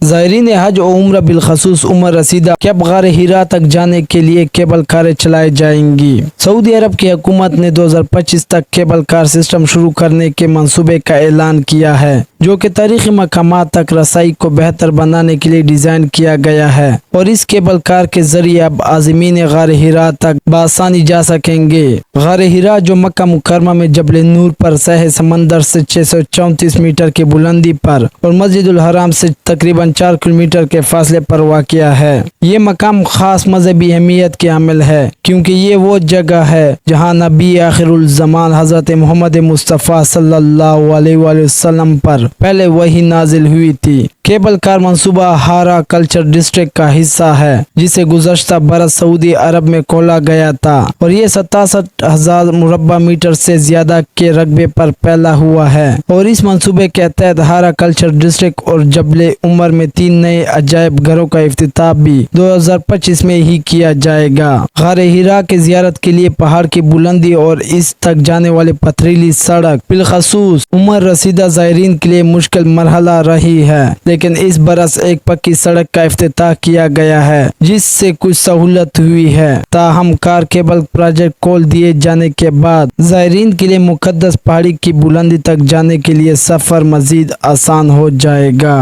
زائرین حج و عمرہ بالخصوص عمر رسیدہ کہ اب غار ہرا تک جانے کے لیے کیبل کاریں چلائی جائیں گی۔ سعودی عرب کی حکومت نے 2025 تک کیبل کار سسٹم شروع کرنے کے منصوبے کا اعلان کیا ہے، جو کہ تاریخی مقامات تک رسائی کو بہتر بنانے کے لیے ڈیزائن کیا گیا ہے، اور اس کیبل کار کے ذریعے اب عازمین غار ہرا تک بآسانی جا سکیں گے۔ غار ہرا جو مکہ مکرمہ میں جبل نور پر سطح سمندر سے 634 میٹر کی بلندی پر اور مسجد الحرام سے تقریباً 4 کلومیٹر کے فاصلے پر واقع ہے، یہ مقام خاص مذہبی اہمیت کے حامل ہے، کیونکہ یہ وہ جگہ ہے جہاں نبی آخر الزمان حضرت محمد مصطفیٰ صلی اللہ علیہ وآلہ وسلم پر پہلے وحی نازل ہوئی تھی۔ کیبل کار منصوبہ ہارا کلچر ڈسٹرکٹ کا حصہ ہے، جسے گزشتہ برس سعودی عرب میں کھولا گیا تھا، اور یہ 67,000 مربع میٹر سے زیادہ کے رقبے پر پھیلا ہوا ہے، اور اس منصوبے کے تحت ہارا کلچر ڈسٹرکٹ اور جبل عمر میں 3 نئے عجائب گھروں کا افتتاح بھی 2025 میں ہی کیا جائے گا۔ غار ہرا کی زیارت کے لیے پہاڑ کی بلندی اور اس تک جانے والی پتھریلی سڑک بالخصوص عمر رسیدہ زائرین کے لیے مشکل مرحلہ رہی ہے، لیکن اس برس ایک پکی سڑک کا افتتاح کیا گیا ہے، جس سے کچھ سہولت ہوئی ہے۔ تاہم کار کیبل پروجیکٹ کھول دیے جانے کے بعد زائرین کے لیے مقدس پہاڑی کی بلندی تک جانے کے لیے سفر مزید آسان ہو جائے گا۔